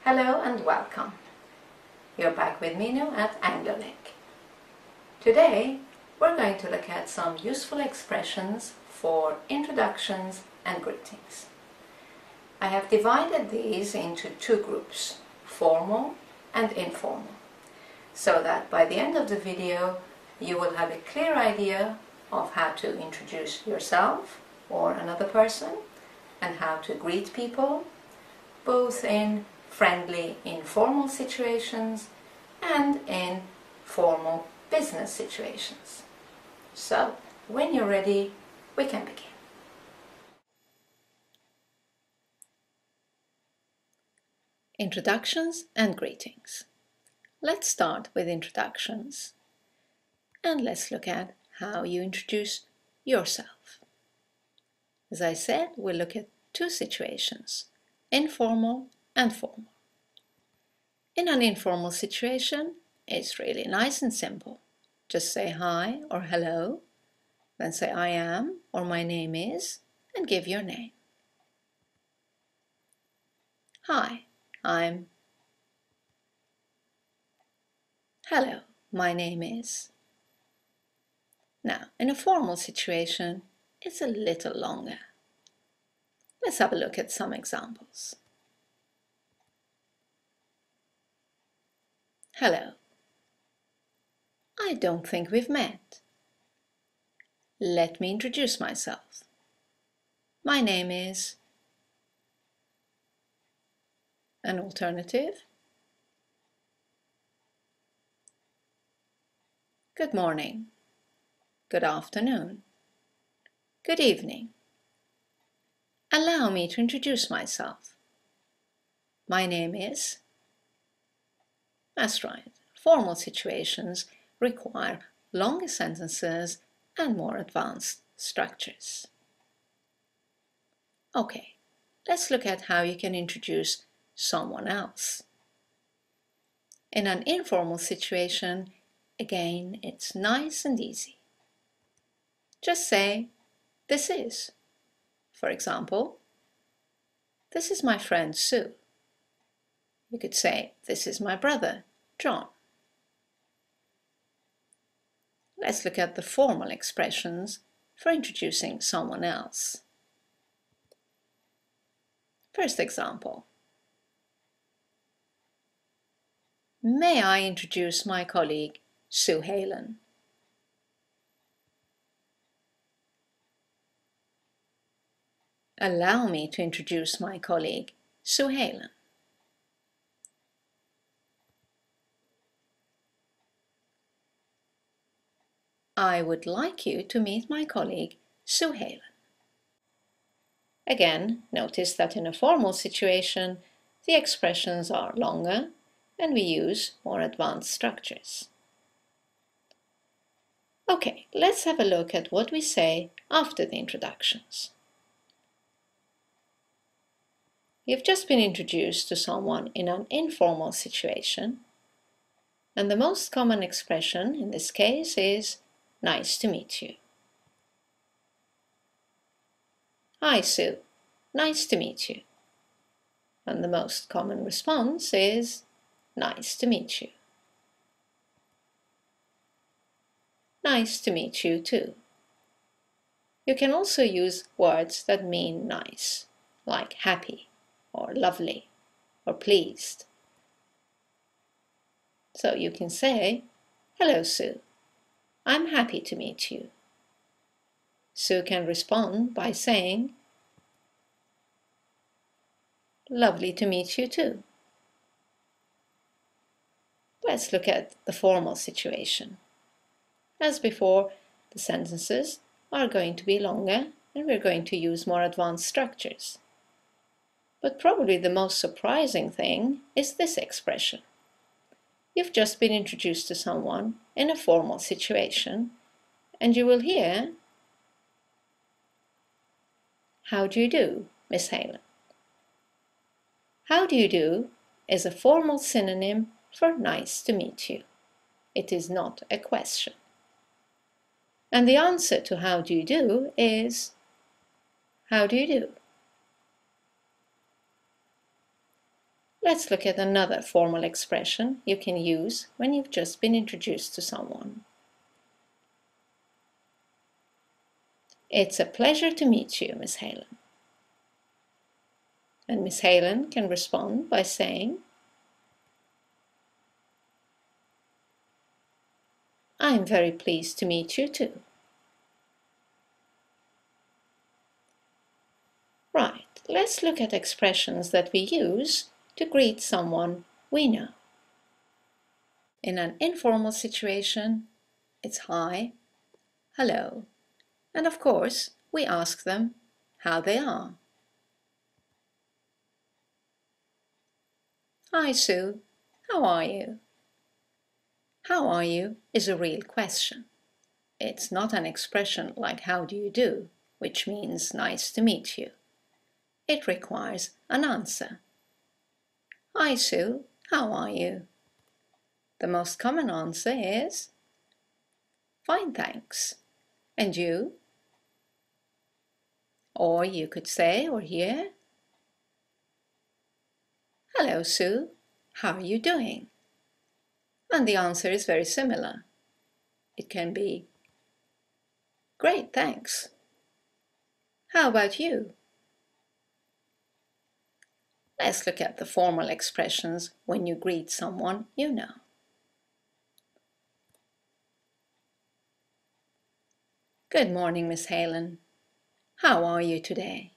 Hello and welcome. You're back with me now at AngloLink. Today we're going to look at some useful expressions for introductions and greetings. I have divided these into two groups, formal and informal, so that by the end of the video you will have a clear idea of how to introduce yourself or another person and how to greet people, both in friendly, informal situations and in formal business situations. So, when you're ready, we can begin. Introductions and greetings. Let's start with introductions and let's look at how you introduce yourself. As I said, we'll look at two situations, informal and formal. In an informal situation, it's really nice and simple. Just say hi or hello, then say I am or my name is, and give your name. Hi, I'm. Hello, my name is. Now, in a formal situation, it's a little longer. Let's have a look at some examples. Hello. I don't think we've met. Let me introduce myself. My name is. An alternative. Good morning. Good afternoon. Good evening. Allow me to introduce myself. My name is. That's right. Formal situations require longer sentences and more advanced structures. Okay, let's look at how you can introduce someone else. In an informal situation, again, it's nice and easy. Just say, this is. For example, this is my friend Sue. You could say, this is my brother, John. Let's look at the formal expressions for introducing someone else. First example. May I introduce my colleague, Sue Halen? Allow me to introduce my colleague, Sue Halen. I would like you to meet my colleague, Sue Halen. Again, notice that in a formal situation, the expressions are longer and we use more advanced structures. Okay, let's have a look at what we say after the introductions. You've just been introduced to someone in an informal situation, and the most common expression in this case is nice to meet you. Hi Sue, nice to meet you. And the most common response is nice to meet you. Nice to meet you too. You can also use words that mean nice, like happy or lovely or pleased. So you can say, hello Sue, I'm happy to meet you. Sue can respond by saying, lovely to meet you too. Let's look at the formal situation. As before, the sentences are going to be longer and we're going to use more advanced structures. But probably the most surprising thing is this expression. You've just been introduced to someone in a formal situation and you will hear, how do you do, Miss Halen? How do you do is a formal synonym for nice to meet you. It is not a question. And the answer to how do you do is, how do you do? Let's look at another formal expression you can use when you've just been introduced to someone. It's a pleasure to meet you, Miss Helen. And Miss Helen can respond by saying, I'm very pleased to meet you too. Right, let's look at expressions that we use to greet someone we know. In an informal situation, it's hi, hello, and of course, we ask them how they are. Hi Sue, how are you? How are you is a real question. It's not an expression like how do you do, which means nice to meet you. It requires an answer. Hi Sue, how are you? The most common answer is fine, thanks. And you? Or you could say or hear, hello Sue, how are you doing? And the answer is very similar. It can be great, thanks. How about you? Let's look at the formal expressions when you greet someone you know. Good morning, Miss Helen. How are you today?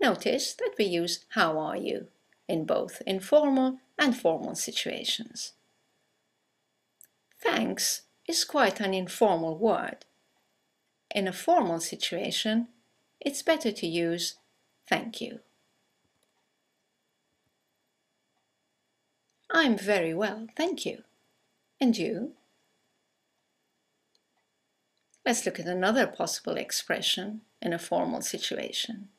Notice that we use how are you in both informal and formal situations. Thanks is quite an informal word. In a formal situation, it's better to use thank you. I'm very well, thank you. And you? Let's look at another possible expression in a formal situation.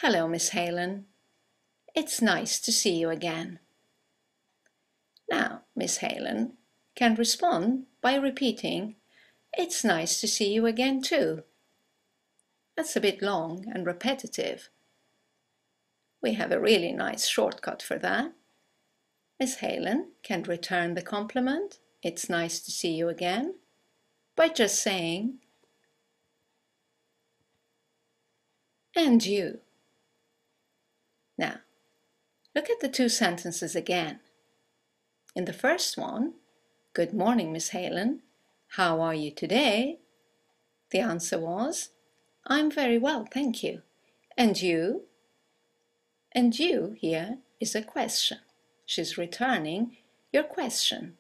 Hello, Miss Helen. It's nice to see you again. Now, Miss Helen can respond by repeating, it's nice to see you again too. That's a bit long and repetitive. We have a really nice shortcut for that. Miss Helen can return the compliment, it's nice to see you again, by just saying, and you. Now, look at the two sentences again. In the first one, good morning, Miss Helen. How are you today? The answer was, I'm very well, thank you. And you? And you here is a question. She's returning your question.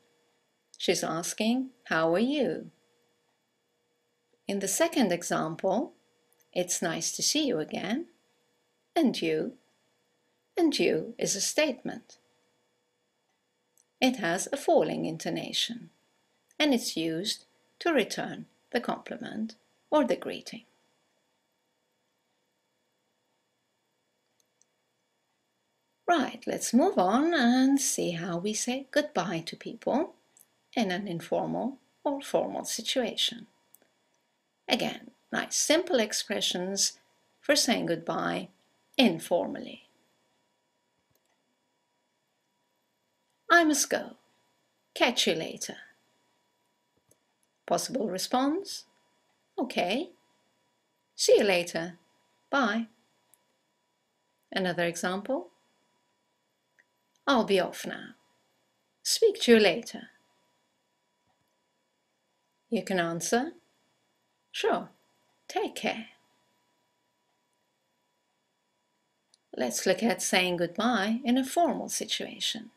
She's asking, how are you? In the second example, it's nice to see you again. And you? And you is a statement. It has a falling intonation, and it's used to return the compliment or the greeting. Right, let's move on and see how we say goodbye to people in an informal or formal situation. Again, nice simple expressions for saying goodbye informally. I must go. Catch you later. Possible response? Okay. See you later. Bye. Another example? I'll be off now. Speak to you later. You can answer, sure, take care. Let's look at saying goodbye in a formal situation.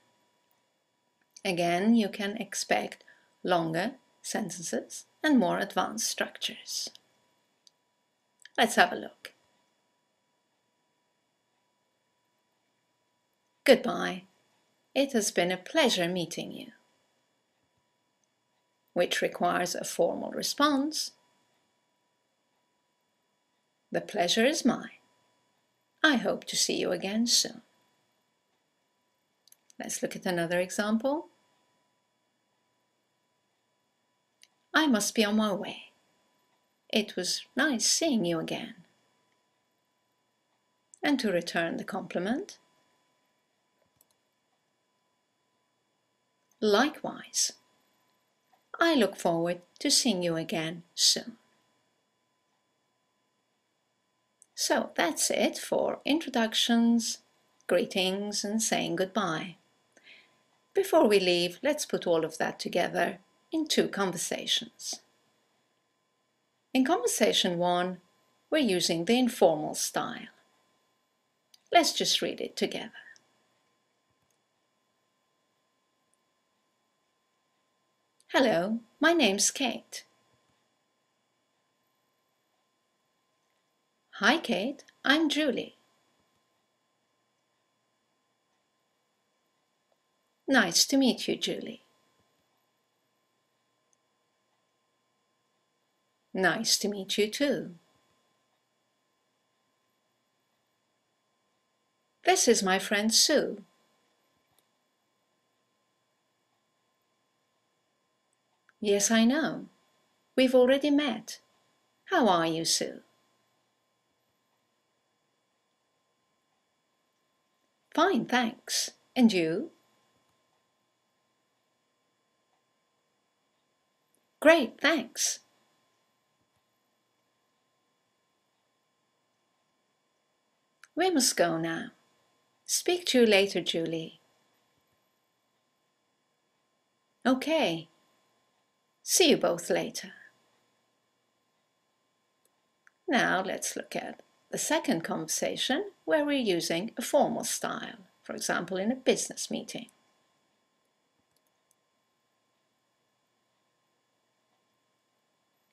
Again, you can expect longer sentences and more advanced structures. Let's have a look. Goodbye. It has been a pleasure meeting you. Which requires a formal response. The pleasure is mine. I hope to see you again soon. Let's look at another example. I must be on my way. It was nice seeing you again. and to return the compliment. Likewise. I look forward to seeing you again soon. So that's it for introductions, greetings, and saying goodbye. Before we leave, let's put all of that together in 2 conversations. In conversation 1, we're using the informal style. Let's just read it together. Hello, my name's Kate. Hi Kate, I'm Julie. Nice to meet you, Julie. Nice to meet you too. This is my friend Sue. Yes, I know. We've already met. How are you, Sue? Fine, thanks. And you? Great, thanks. We must go now. Speak to you later, Julie. Okay. See you both later. Now let's look at the second conversation where we're using a formal style, for example in a business meeting.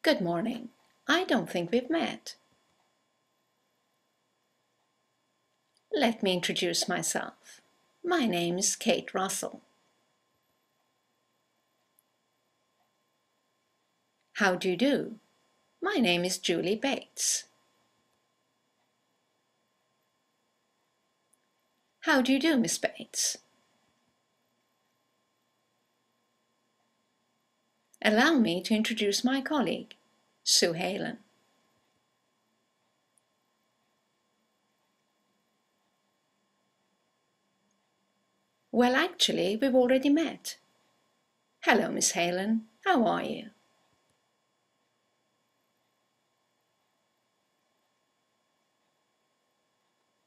Good morning. I don't think we've met. Let me introduce myself. My name is Kate Russell. How do you do? My name is Julie Bates. How do you do, Miss Bates? Allow me to introduce my colleague, Sue Halen. Well, actually, we've already met. Hello, Miss Halen. How are you?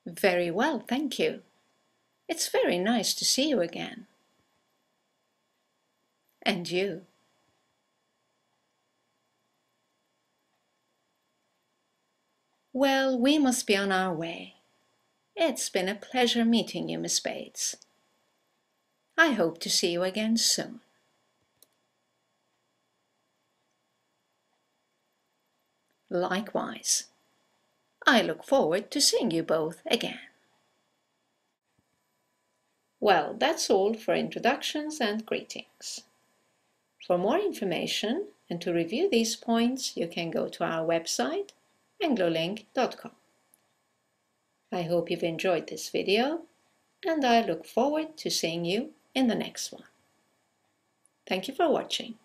Very well, thank you. It's very nice to see you again. And you. Well, we must be on our way. It's been a pleasure meeting you, Miss Bates. I hope to see you again soon. Likewise. I look forward to seeing you both again. Well, that's all for introductions and greetings. For more information and to review these points, you can go to our website, anglolink.com. I hope you've enjoyed this video, and I look forward to seeing you in the next one. Thank you for watching.